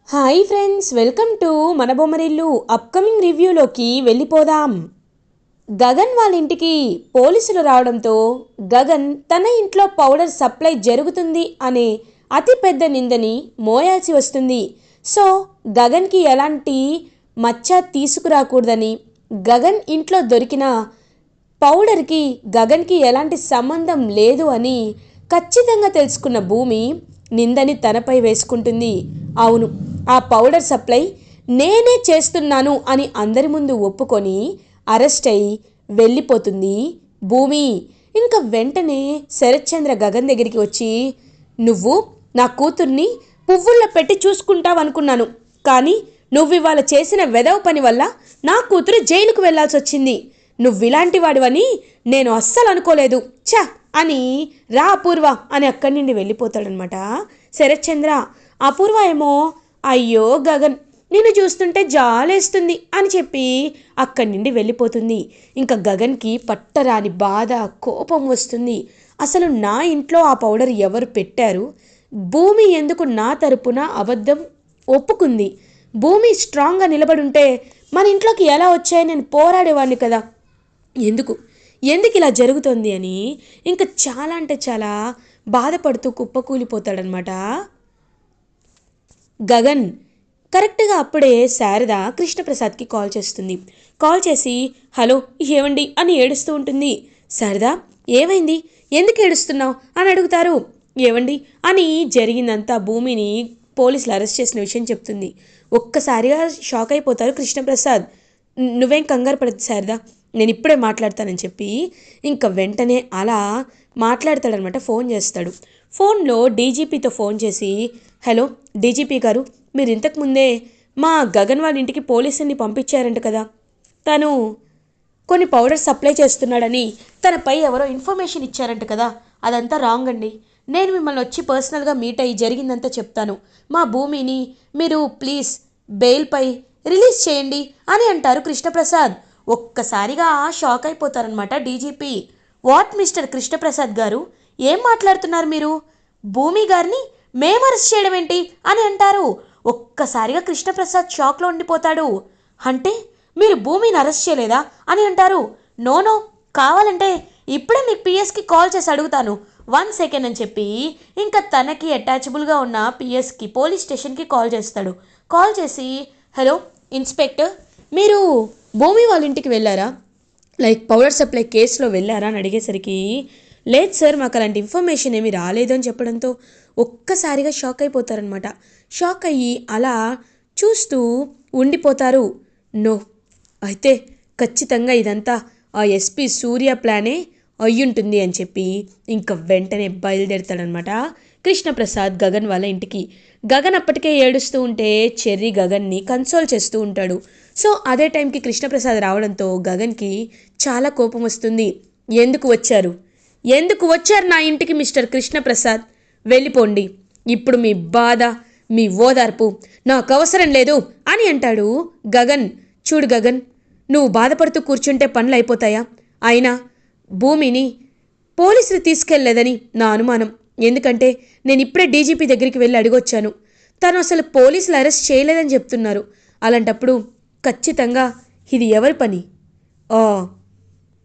Hi friends, welcome to మన Bommarillu. Upcoming రివ్యూలోకి వెళ్ళిపోదాం. గగన్ వాళ్ళ ఇంటికి పోలీసులు రావడంతో గగన్ తన ఇంట్లో పౌడర్ సప్లై జరుగుతుంది అనే అతిపెద్ద నిందని మోయాల్సి వస్తుంది. సో గగన్కి ఎలాంటి మచ్చ తీసుకురాకూడదని, గగన్ ఇంట్లో దొరికిన పౌడర్కి గగన్కి ఎలాంటి సంబంధం లేదు అని ఖచ్చితంగా తెలుసుకున్న భూమి నిందని తనపై వేసుకుంటుంది. అవును, ఆ పౌడర్ సప్లై నేనే చేస్తున్నాను అని అందరి ముందు ఒప్పుకొని అరెస్ట్ అయి వెళ్ళిపోతుంది భూమి. ఇంకా వెంటనే శరత్చంద్ర గగన్ దగ్గరికి వచ్చి, నువ్వు నా కూతుర్ని పువ్వుల్లో పెట్టి చూసుకుంటావనుకున్నాను, కానీ నువ్వు ఇవాళ చేసిన వెధవ పని వల్ల నా కూతురు జైలుకు వెళ్లాల్సి వచ్చింది. నువ్విలాంటి వాడివని నేను అస్సలు అనుకోలేదు, ఛా అని రా అపూర్వ అని అక్కడి నుండి వెళ్ళిపోతాడనమాట శరత్చంద్ర. అపూర్వ ఏమో, అయ్యో గగన్ నిన్ను చూస్తుంటే జాలేస్తుంది అని చెప్పి అక్కడి నుండి వెళ్ళిపోతుంది. ఇంకా గగన్కి పట్టరాని బాధ, కోపం వస్తుంది. అసలు నా ఇంట్లో ఆ పౌడర్ ఎవరు పెట్టారు? భూమి ఎందుకు నా తరపున అబద్ధం ఒప్పుకుంది? భూమి స్ట్రాంగ్గా నిలబడుంటే మన ఇంట్లోకి ఎలా వచ్చాయి? నేను పోరాడేవాడిని కదా. ఎందుకు ఎందుకు ఇలా జరుగుతుంది అని ఇంకా చాలా అంటే చాలా బాధపడుతూ కుప్పకూలిపోతాడనమాట గగన్. కరెక్ట్గా అప్పుడే శారద కృష్ణప్రసాద్కి కాల్ చేస్తుంది. కాల్ చేసి, హలో ఏమండి అని ఏడుస్తూ ఉంటుంది. శారద, ఏమైంది, ఎందుకు ఏడుస్తున్నావు అని అడుగుతారు. ఏవండి అని జరిగిందంతా భూమిని పోలీసులు అరెస్ట్ చేసిన విషయం చెప్తుంది. ఒక్కసారిగా షాక్ అయిపోతారు కృష్ణప్రసాద్. నువ్వేం కంగారు పడద్దు శారద, నేను ఇప్పుడే మాట్లాడతానని చెప్పి ఇంకా వెంటనే అలా మాట్లాడతాడనమాట. ఫోన్ చేస్తాడు. ఫోన్లో డీజీపీతో ఫోన్ చేసి, హలో డీజీపీ గారు, మీరు ఇంతకుముందే మా గగన్ వాళ్ళ ఇంటికి పోలీసుని పంపించారంట కదా, తను కొన్ని పౌడర్ సప్లై చేస్తున్నాడని తనపై ఎవరో ఇన్ఫర్మేషన్ ఇచ్చారంట కదా, అదంతా రాంగ్ అండి. నేను మిమ్మల్ని వచ్చి పర్సనల్గా మీట్ అయ్యి జరిగిందంతా చెప్తాను. మా భూమిని మీరు ప్లీజ్ బెయిల్పై రిలీజ్ చేయండి అని అంటారు కృష్ణప్రసాద్. ఒక్కసారిగా షాక్ అయిపోతారనమాట డీజీపీ. వాట్ మిస్టర్ కృష్ణప్రసాద్ గారు, ఏం మాట్లాడుతున్నారు మీరు? భూమి గారిని మేము అరెస్ట్ చేయడం ఏంటి అని అంటారు. ఒక్కసారిగా కృష్ణప్రసాద్ షాక్లో ఉండిపోతాడు. అంటే మీరు భూమిని అరెస్ట్ చేయలేదా అని అంటారు. నో, కావాలంటే ఇప్పుడే మీ పిఎస్కి కాల్ చేసి అడుగుతాను, 1 సెకండ్ అని చెప్పి ఇంకా తనకి అటాచబుల్గా ఉన్న పిఎస్కి పోలీస్ స్టేషన్కి కాల్ చేస్తాడు. కాల్ చేసి, హలో ఇన్స్పెక్టర్, మీరు భూమి వాళ్ళ ఇంటికి వెళ్ళారా, లైక్ పౌడర్ సప్లై కేసులో వెళ్ళారా అని అడిగేసరికి, లేదు సార్, మాకు అలాంటి ఇన్ఫర్మేషన్ ఏమీ రాలేదు అని చెప్పడంతో ఒక్కసారిగా షాక్ అయిపోతారనమాట. షాక్ అయ్యి అలా చూస్తూ ఉండిపోతారు. నో, అయితే ఖచ్చితంగా ఇదంతా ఆ ఎస్పీ సూర్య ప్లానే అయ్యుంటుంది అని చెప్పి ఇంకా వెంటనే బయలుదేరుతాడనమాట కృష్ణప్రసాద్ గగన్ వాళ్ళ ఇంటికి. గగన్ అప్పటికే ఏడుస్తూ ఉంటే చెర్రీ గగన్ని కన్సోల్ చేస్తూ ఉంటాడు. సో అదే టైంకి కృష్ణప్రసాద్ రావడంతో గగన్కి చాలా కోపం వస్తుంది. ఎందుకు వచ్చారు నా ఇంటికి మిస్టర్ కృష్ణప్రసాద్? వెళ్ళిపోండి, ఇప్పుడు మీ బాధ, మీ ఓదార్పు నాకు అవసరం లేదు అని అంటాడు గగన్. చూడు గగన్, నువ్వు బాధపడుతూ కూర్చుంటే పనులు అయిపోతాయా? అయినా భూమిని పోలీసులు తీసుకెళ్లేదని నా అనుమానం. ఎందుకంటే నేను ఇప్పుడే డీజీపీ దగ్గరికి వెళ్ళి అడిగొచ్చాను, తను అసలు పోలీసులు అరెస్ట్ చేయలేదని చెప్తున్నారు. అలాంటప్పుడు ఖచ్చితంగా ఇది ఎవరి పని?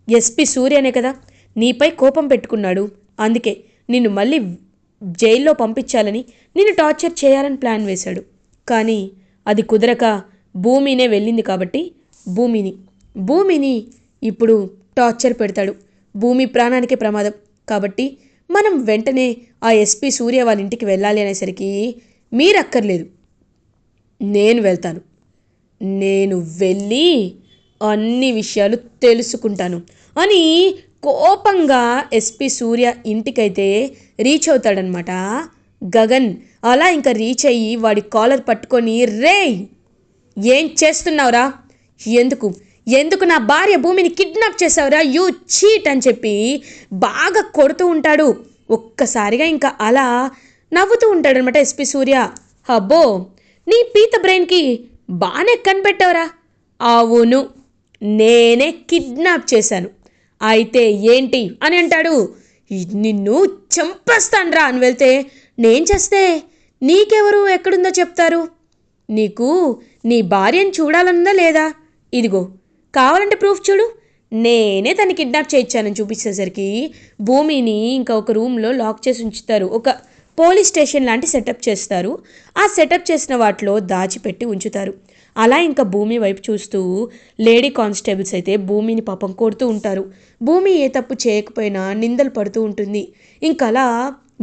ఎస్పీ సూర్యనే కదా, నీపై కోపం పెట్టుకున్నాడు. అందుకే నిన్ను మళ్ళీ జైల్లో పంపించాలని, నిన్ను టార్చర్ చేయాలని ప్లాన్ వేశాడు. కానీ అది కుదరక భూమినే వెళ్ళింది కాబట్టి భూమిని ఇప్పుడు టార్చర్ పెడతాడు. భూమి ప్రాణానికే ప్రమాదం కాబట్టి మనం వెంటనే ఆ ఎస్పీ సూర్య వాళ్ళ ఇంటికి వెళ్ళాలి అనేసరికి, మీరక్కర్లేదు, నేను వెళ్తాను, నేను వెళ్ళి అన్ని విషయాలు తెలుసుకుంటాను అని కోపంగా ఎస్పీ సూర్య ఇంటికైతే రీచ్ అవుతాడనమాట గగన్. అలా ఇంకా రీచ్ అయ్యి వాడి కాలర్ పట్టుకొని, రేయ్ ఏం చేస్తున్నావురా, ఎందుకు నా భార్య భూమిని కిడ్నాప్ చేసావురా, యూ చీట్ అని చెప్పి బాగా కొడుతూ ఉంటాడు. ఒక్కసారిగా ఇంకా అలా నవ్వుతూ ఉంటాడనమాట ఎస్పీ సూర్య. అబ్బో, నీ పీత బ్రెయిన్కి బాగానే కనిపెట్టావురా. అవును, నేనే కిడ్నాప్ చేశాను, అయితే ఏంటి అని అంటాడు. నిన్ను చంపేస్తాన్రా అని వెళ్తే, నేను చేస్తే నీకెవరు ఎక్కడుందో చెప్తారు, నీకు నీ భార్యను చూడాలనుందా లేదా? ఇదిగో, కావాలంటే ప్రూఫ్ చూడు. నేనే తను కిడ్నాప్ చేయించానని చూపించేసరికి భూమిని ఇంకా ఒక రూమ్లో లాక్ చేసి ఉంచుతారు. ఒక పోలీస్ స్టేషన్ లాంటి సెటప్ చేస్తారు. ఆ సెటప్ చేసిన వాటిలో దాచిపెట్టి ఉంచుతారు. అలా ఇంకా భూమి వైపు చూస్తూ లేడీ కానిస్టేబుల్స్ అయితే భూమిని పాపం కొడుతూ ఉంటారు. భూమి ఏ తప్పు చేయకపోయినా నిందలు పడుతూ ఉంటుంది. ఇంకలా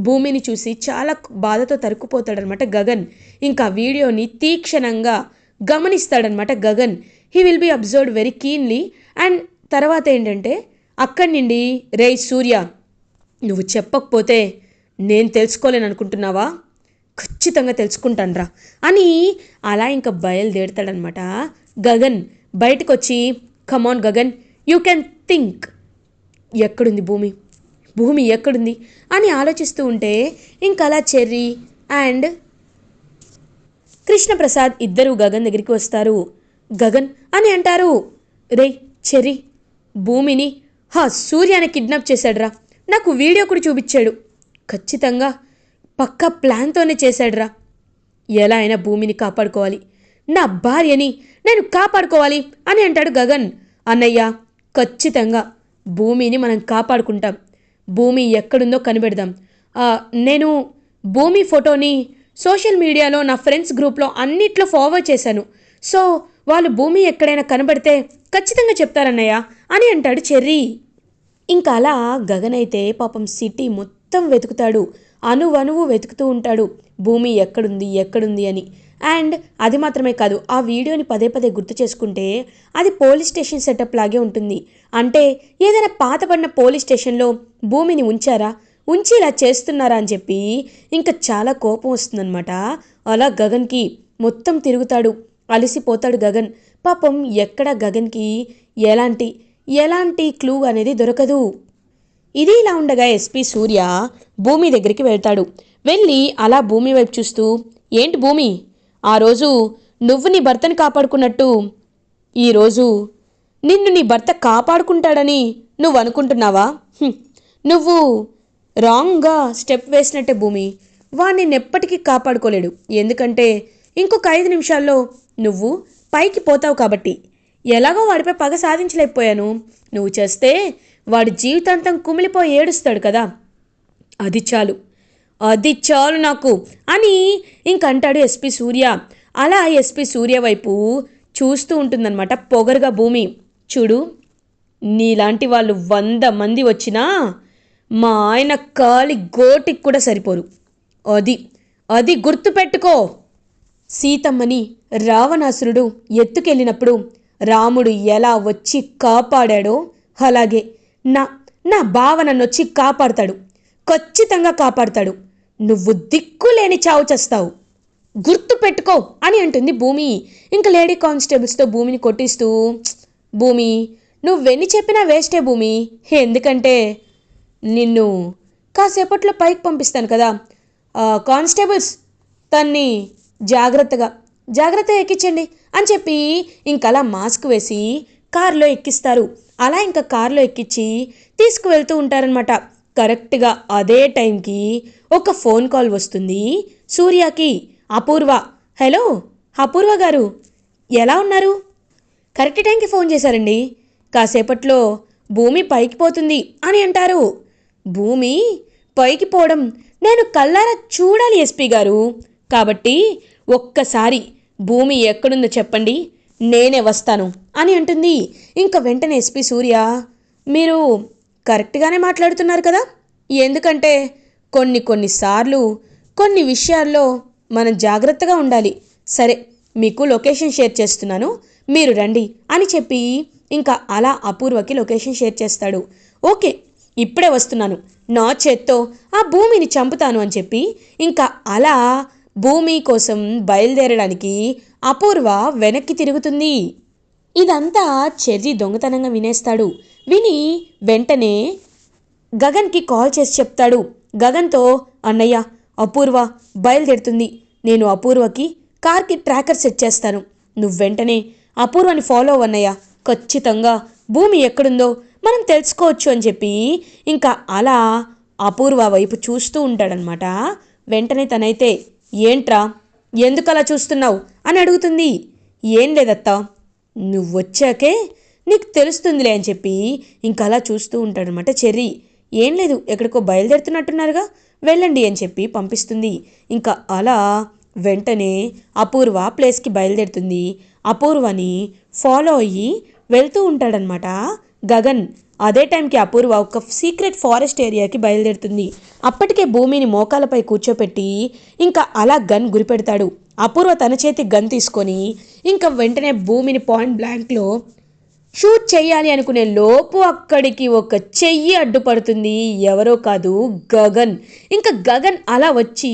భూమిని చూసి చాలా బాధతో తరుక్కుపోతాడనమాట గగన్. ఇంకా వీడియోని తీక్షణంగా గమనిస్తాడనమాట Gagan. He will be observed very keenly. And తర్వాత ఏంటంటే అక్కడి నుండి, రే సూర్య, నువ్వు చెప్పకపోతే నేను తెలుసుకోలేను అనుకుంటున్నావా? ఖచ్చితంగా తెలుసుకుంటానురా అని అలా ఇంకా బయలుదేరుతాడనమాట గగన్. బయటకు వచ్చి, కమాన్ గగన్, యూ కెన్ థింక్. ఎక్కడుంది భూమి, భూమి ఎక్కడుంది అని ఆలోచిస్తూ ఉంటే ఇంకలా చెర్రీ అండ్ కృష్ణప్రసాద్ ఇద్దరు గగన్ దగ్గరికి వస్తారు. గగన్ అని అంటారు, రే చెర్రీ, భూమిని సూర్యాన్ని కిడ్నాప్ చేశాడురా. నాకు వీడియో కూడా చూపించాడు. ఖచ్చితంగా పక్కా ప్లాన్తోనే చేశాడురా. ఎలా అయినా భూమిని కాపాడుకోవాలి, నా భార్యని నేను కాపాడుకోవాలి అని అంటాడు గగన్. అన్నయ్య, ఖచ్చితంగా భూమిని మనం కాపాడుకుంటాం. భూమి ఎక్కడుందో కనిపెడదాం. నేను భూమి ఫోటోని సోషల్ మీడియాలో నా ఫ్రెండ్స్ గ్రూప్లో అన్నిట్లో ఫార్వర్డ్ చేశాను. సో వాళ్ళు భూమి ఎక్కడైనా కనబడితే ఖచ్చితంగా చెప్తారన్నయ్య అని అంటాడు చెర్రీ. ఇంకా అలా గగన్ అయితే పాపం సిటీ మొత్తం వెతుకుతాడు. అణువణువు వెతుకుతూ ఉంటాడు భూమి ఎక్కడుంది ఎక్కడుంది అని. అండ్ అది మాత్రమే కాదు, ఆ వీడియోని పదే పదే గుర్తు చేసుకుంటే అది పోలీస్ స్టేషన్ సెటప్ లాగే ఉంటుంది. అంటే ఏదైనా పాతపడిన పోలీస్ స్టేషన్లో భూమిని ఉంచి ఇలా చేస్తున్నారా అని చెప్పి ఇంకా చాలా కోపం వస్తుందన్నమాట. అలా గగన్కి మొత్తం తిరుగుతాడు, అలసిపోతాడు గగన్. పాపం ఎక్కడ గగన్కి ఎలాంటి క్లూ అనేది దొరకదు. ఇది ఇలా ఉండగా ఎస్పీ సూర్య భూమి దగ్గరికి వెళ్తాడు. వెళ్ళి అలా భూమి వైపు చూస్తూ, ఏంటి భూమి, ఆ రోజు నువ్వు నీ భర్తని కాపాడుకున్నట్టు ఈరోజు నిన్ను నీ భర్త కాపాడుకుంటాడని నువ్వు అనుకుంటున్నావా? నువ్వు రాంగ్గా స్టెప్ వేసినట్టే భూమి. వాడిని ఎప్పటికీ కాపాడుకోలేడు. ఎందుకంటే ఇంకొక 5 నిమిషాల్లో నువ్వు పైకి పోతావు కాబట్టి. ఎలాగో వాడిపై పగ సాధించలేకపోయాను. నువ్వు చేస్తే వాడి జీవితాంతం కుమిలిపోయి ఏడుస్తాడు కదా, అది చాలు నాకు అని ఇంకంటాడు ఎస్పీ సూర్య. అలా ఎస్పీ సూర్య వైపు చూస్తూ ఉంటుందన్నమాట పొగరుగా భూమి. చూడు, నీలాంటి వాళ్ళు 100 మంది వచ్చినా మా ఆయన కాలి గోటికి కూడా సరిపోరు. అది గుర్తుపెట్టుకో. సీతమ్మని రావణాసురుడు ఎత్తుకెళ్ళినప్పుడు రాముడు ఎలా వచ్చి కాపాడాడో అలాగే నా బావ నన్నొచ్చి కాపాడతాడు, ఖచ్చితంగా కాపాడతాడు. నువ్వు దిక్కులేని చావు చేస్తావు, గుర్తుపెట్టుకో అని అంటుంది భూమి. ఇంకా లేడీ కానిస్టేబుల్స్తో భూమిని కొట్టిస్తూ, భూమి నువ్వెన్ని చెప్పినా వేస్టే భూమి. ఎందుకంటే నిన్ను కాసేపట్లో పైకి పంపిస్తాను కదా. కానిస్టేబుల్స్, తన్ని జాగ్రత్తగా ఎక్కించండి అని చెప్పి ఇంకలా మాస్క్ వేసి కారులో ఎక్కిస్తారు. అలా ఇంకా కారులో ఎక్కించి తీసుకువెళ్తూ ఉంటారనమాట. కరెక్ట్గా అదే టైంకి ఒక ఫోన్ కాల్ వస్తుంది సూర్యకి. అపూర్వ, హలో అపూర్వ గారు, ఎలా ఉన్నారు? కరెక్ట్ టైంకి ఫోన్ చేశారండి. కాసేపట్లో భూమి పైకి పోతుంది అని అంటారు. భూమి పైకి పోవడం నేను కళ్ళారా చూడాలి ఎస్పీ గారు. కాబట్టి ఒక్కసారి భూమి ఎక్కడుందో చెప్పండి, నేనే వస్తాను అని అంటుంది. ఇంకా వెంటనే ఎస్పీ సూర్య, మీరు కరెక్ట్గానే మాట్లాడుతున్నారు కదా. ఎందుకంటే కొన్నిసార్లు కొన్ని విషయాల్లో మనం జాగ్రత్తగా ఉండాలి. సరే, మీకు లొకేషన్ షేర్ చేస్తున్నాను, మీరు రండి అని చెప్పి ఇంకా అలా అపూర్వకి లొకేషన్ షేర్ చేస్తాడు. ఓకే, ఇప్పుడే వస్తున్నాను, నా చేత్తో ఆ భూమిని చంపుతాను అని చెప్పి ఇంకా అలా భూమి కోసం బయలుదేరడానికి అపూర్వ వెనక్కి తిరుగుతుంది. ఇదంతా చెర్రీ దొంగతనంగా వినేస్తాడు. విని వెంటనే గగన్కి కాల్ చేసి చెప్తాడు. గగన్తో, అన్నయ్య అపూర్వ బయలుదేరుతుంది, నేను అపూర్వకి కార్కి ట్రాకర్ సెట్ చేస్తాను, నువ్వు వెంటనే అపూర్వని ఫాలో అన్నయ్య, ఖచ్చితంగా భూమి ఎక్కడుందో మనం తెలుసుకోవచ్చు అని చెప్పి ఇంకా అలా అపూర్వ వైపు చూస్తూ ఉంటాడనమాట. వెంటనే తనైతే, ఏంట్రా ఎందుకలా చూస్తున్నావు అని అడుగుతుంది. ఏం లేదత్తా, నువ్వొచ్చాకే నీకు తెలుస్తుందిలే అని చెప్పి ఇంకలా చూస్తూ ఉంటాడనమాట చెర్రీ. ఏం లేదు, ఎక్కడికో బయలుదేరుతున్నట్టున్నారుగా, వెళ్ళండి అని చెప్పి పంపిస్తుంది. ఇంకా అలా వెంటనే అపూర్వ ప్లేస్కి బయలుదేరుతుంది. అపూర్వని ఫాలో అయ్యి వెళ్తూ ఉంటాడనమాట గగన్. అదే టైంకి అపూర్వ ఒక సీక్రెట్ ఫారెస్ట్ ఏరియాకి బయలుదేరుతుంది. అప్పటికే భూమిని మోకాలపై కూర్చోపెట్టి ఇంకా అలా గన్ గురిపెడతాడు. అపూర్వ తన చేతి గన్ తీసుకొని ఇంకా వెంటనే భూమిని పాయింట్ బ్లాంక్లో షూట్ చేయాలి అనుకునే లోపు అక్కడికి ఒక చెయ్యి అడ్డుపడుతుంది. ఎవరో కాదు, గగన్. ఇంకా గగన్ అలా వచ్చి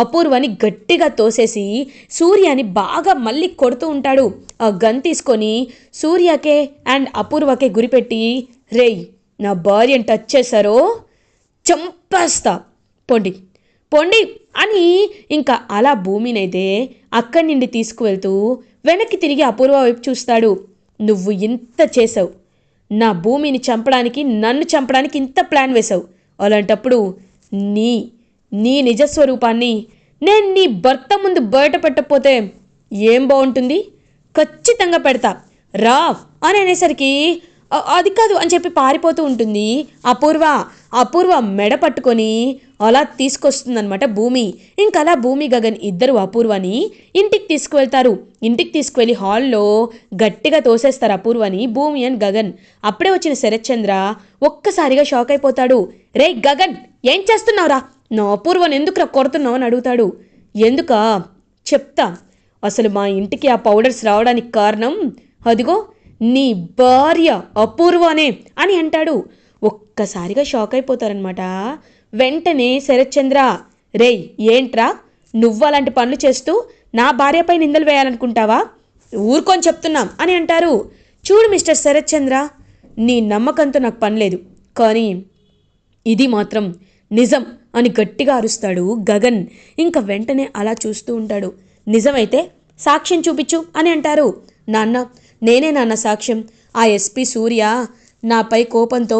అపూర్వని గట్టిగా తోసేసి సూర్యని బాగా మళ్ళీ కొడుతూ ఉంటాడు. ఆ గన్ తీసుకొని సూర్యకే అండ్ అపూర్వకే గురిపెట్టి, రేయ్, నా భార్యను టచ్ చేశారో చంపేస్తా, పొండి పొండి అని ఇంకా అలా భూమినైతే అక్కడి నుండి తీసుకువెళ్తూ వెనక్కి తిరిగి అపూర్వ వైపు చూస్తాడు. నువ్వు ఇంత చేసావు, నా భూమిని చంపడానికి, నన్ను చంపడానికి ఇంత ప్లాన్ వేశావు. అలాంటప్పుడు నీ నీ నిజస్వరూపాన్ని నేను నీ భర్త ముందు బయట పెట్టకపోతే ఏం బాగుంటుంది? ఖచ్చితంగా పెడతా, రా అని అనేసరికి అది కాదు అని చెప్పి పారిపోతూ ఉంటుంది అపూర్వ మెడ పట్టుకొని అలా తీసుకొస్తుందనమాట భూమి. ఇంకలా భూమి గగన్ ఇద్దరు అపూర్వని ఇంటికి తీసుకువెళ్తారు. ఇంటికి తీసుకువెళ్ళి హాల్లో గట్టిగా తోసేస్తారు అపూర్వని భూమి అండ్ గగన్. అప్పుడే వచ్చిన శరత్చంద్ర ఒక్కసారిగా షాక్ అయిపోతాడు. రే గగన్, ఏం చేస్తున్నావురా? నా అపూర్వని ఎందుకురా కొడుతున్నావు అని అడుగుతాడు. ఎందుకా చెప్తా, అసలు మా ఇంటికి ఆ పౌడర్స్ రావడానికి కారణం అదిగో నీ భార్య అపూర్వనే అని అంటాడు. ఒక్కసారిగా షాక్ అయిపోతారనమాట. వెంటనే శరత్చంద్ర, రేయ్ ఏంట్రా నువ్వు అలాంటి పనులు చేస్తూ నా భార్యపై నిందలు వేయాలనుకుంటావా? ఊరుకొని చెప్తున్నాం అని అంటారు. చూడు మిస్టర్ శరత్చంద్ర, నీ నమ్మకంతో నాకు పని లేదు, కానీ ఇది మాత్రం నిజం అని గట్టిగా అరుస్తాడు గగన్. ఇంకా వెంటనే అలా చూస్తూ ఉంటాడు. నిజమైతే సాక్ష్యం చూపించు అని అంటారు. నేనే నాన్న సాక్ష్యం. ఆ ఎస్పీ సూర్య నాపై కోపంతో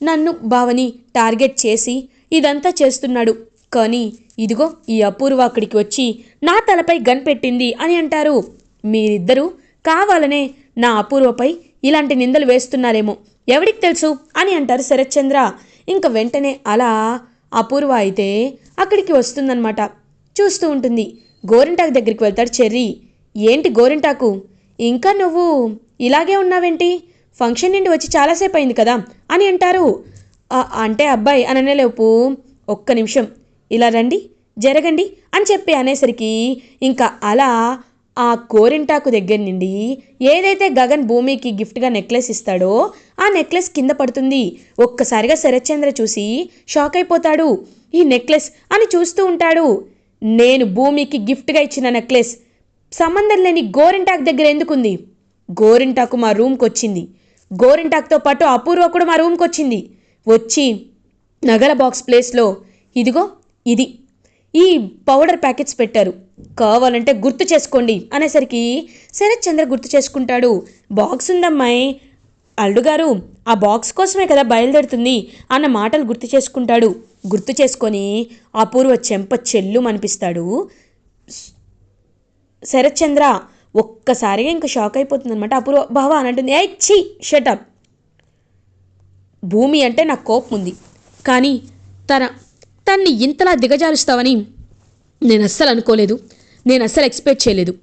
నన్ను భావని టార్గెట్ చేసి ఇదంతా చేస్తున్నాడు. కానీ ఇదిగో ఈ అపూర్వ అక్కడికి వచ్చి నా తలపై గన్ పెట్టింది అని అంటారు. మీరిద్దరూ కావాలనే నా అపూర్వపై ఇలాంటి నిందలు వేస్తున్నారేమో, ఎవరికి తెలుసు అని అంటారు శరత్చంద్ర. ఇంక వెంటనే అలా అపూర్వ అయితే అక్కడికి వస్తుందన్నమాట. చూస్తూ ఉంటుంది. గోరింటాకు దగ్గరికి వెళ్తాడు చెర్రీ. ఏంటి గోరింటాకు, ఇంకా నువ్వు ఇలాగే ఉన్నావేంటి? ఫంక్షన్ నుండి వచ్చి చాలాసేపు అయింది కదా అని అంటారు. అంటే అబ్బాయి అని అనేలోపు ఒక్క నిమిషం ఇలా రండి, జరగండి అని చెప్పి అనేసరికి ఇంకా అలా ఆ గోరింటాకు దగ్గర నుండి ఏదైతే గగన్ భూమికి గిఫ్ట్గా నెక్లెస్ ఇస్తాడో ఆ నెక్లెస్ కింద పడుతుంది. ఒక్కసారిగా శరత్చంద్ర చూసి షాక్ అయిపోతాడు. ఈ నెక్లెస్ అని చూస్తూ ఉంటాడు. నేను భూమికి గిఫ్ట్గా ఇచ్చిన నెక్లెస్ సంబంధం లేని గోరింటాకు దగ్గర ఎందుకుంది? గోరింటాకు మా రూమ్కి వచ్చింది. గోరింటాకుతో పాటు అపూర్వ కూడా మా రూమ్కి వచ్చింది. వచ్చి నగల బాక్స్ ప్లేస్లో ఇదిగో ఇది ఈ పౌడర్ ప్యాకెట్స్ పెట్టారు, కావాలంటే గుర్తు చేసుకోండి అనేసరికి శరత్చంద్ర గుర్తు చేసుకుంటాడు. బాక్స్ ఉందమ్మాయి, అల్లుగారు ఆ బాక్స్ కోసమే కదా బయలుదేరుతుంది అన్న మాటలు గుర్తు చేసుకుంటాడు. గుర్తు చేసుకొని అపూర్వ చెంప చెల్లు అనిపిస్తాడు శరత్చంద్ర. ఒక్కసారిగా ఇంకా షాక్ అయిపోతుంది అనమాట. అపూర్వ బావా అని అంటుంది. ఏ ఛీ షటప్, భూమి అంటే నాకు కోపం ఉంది, కానీ తన్ని ఇంతలా దిగజారుస్తావని నేను అస్సలు అనుకోలేదు, నేను అస్సలు ఎక్స్పెక్ట్ చేయలేదు.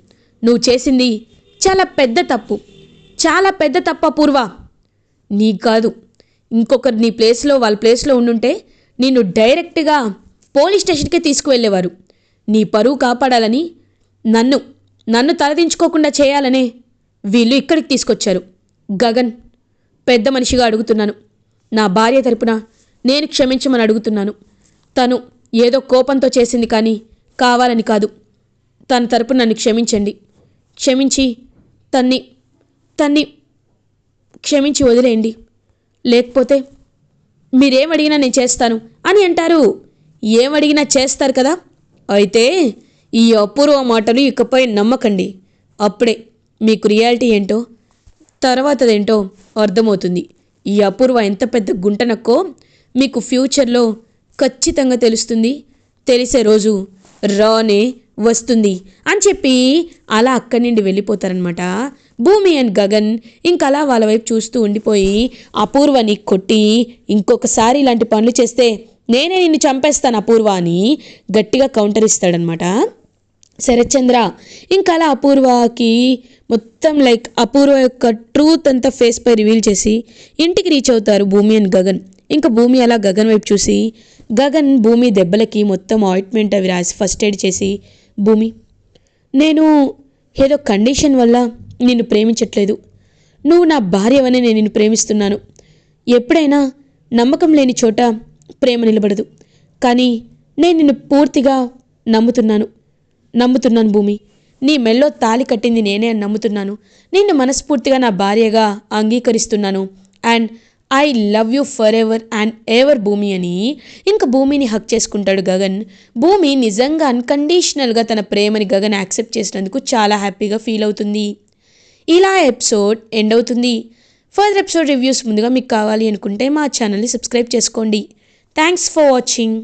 నువ్వు చేసింది చాలా పెద్ద తప్పు, చాలా పెద్ద తప్పు అపూర్వ. నీ కాదు, ఇంకొకరు నీ ప్లేస్లో వాళ్ళ ప్లేస్లో ఉండుంటే నిన్ను డైరెక్ట్గా పోలీస్ స్టేషన్కే తీసుకువెళ్ళేవారు. నీ పరువు కాపాడాలని నన్ను తలదించుకోకుండా చేయాలనే వీళ్ళు ఇక్కడికి తీసుకొచ్చారు. గగన్, పెద్ద మనిషిగా అడుగుతున్నాను, నా భార్య తరపున నేను క్షమించమని అడుగుతున్నాను. తను ఏదో కోపంతో చేసింది కానీ కావాలని కాదు. తన తరపున నన్ను క్షమించండి, క్షమించి తన్ని క్షమించి వదిలేయండి, లేకపోతే మీరేమడిగినా నేను చేస్తాను అని అంటారు. ఏమడిగినా చేస్తారు కదా, అయితే ఈ అపూర్వ మాటలు ఇకపై నమ్మకండి. అప్పుడే మీకు రియాలిటీ ఏంటో తర్వాతదేంటో అర్థమవుతుంది. ఈ అపూర్వ ఎంత పెద్ద గుంటనక్కో మీకు ఫ్యూచర్లో ఖచ్చితంగా తెలుస్తుంది. తెలిసే రోజు రానే వస్తుంది అని చెప్పి అలా అక్కడి నుండి వెళ్ళిపోతారనమాట. భూమి అండ్ గగన్ ఇంకలా వాళ్ళ వైపు చూస్తూ ఉండిపోయి అపూర్వని కొట్టి, ఇంకొకసారి ఇలాంటి పనులు చేస్తే నేనే నిన్ను చంపేస్తాను అపూర్వ అని గట్టిగా కౌంటర్ ఇస్తాడనమాట శరత్చంద్ర. ఇంకలా అపూర్వకి మొత్తం అపూర్వ యొక్క ట్రూత్ అంతా ఫేస్ పై రివీల్ చేసి ఇంటికి రీచ్ అవుతారు భూమి అండ్ గగన్. ఇంకా భూమి అలా గగన్ వైపు చూసి, గగన్ భూమి దెబ్బలకి మొత్తం ఆయింట్మెంట్ అవి రాసి ఫస్ట్ ఎయిడ్ చేసి, భూమి నేను ఏదో కండిషన్ వల్ల నిన్ను ప్రేమించట్లేదు, నువ్వు నా భార్యవనే నేను నిన్ను ప్రేమిస్తున్నాను. ఎప్పుడైనా నమ్మకం లేని చోట ప్రేమ నిలబడదు, కానీ నేను నిన్ను పూర్తిగా నమ్ముతున్నాను భూమి. నీ మెల్లో తాళి కట్టింది నేనే అని నమ్ముతున్నాను. నిన్ను మనస్ఫూర్తిగా నా భార్యగా అంగీకరిస్తున్నాను. And I love you for ever and ever భూమి అని ఇంకా భూమిని హక్ చేసుకుంటాడు గగన్. భూమి నిజంగా అన్కండిషనల్గా తన ప్రేమని గగన్ యాక్సెప్ట్ చేసినందుకు చాలా హ్యాపీగా ఫీల్ అవుతుంది. ఇలా ఎపిసోడ్ ఎండ్ అవుతుంది. ఫర్దర్ ఎపిసోడ్ రివ్యూస్ ముందుగా మీకు కావాలి అనుకుంటే మా ఛానల్ని సబ్స్క్రైబ్ చేసుకోండి. Thanks for watching.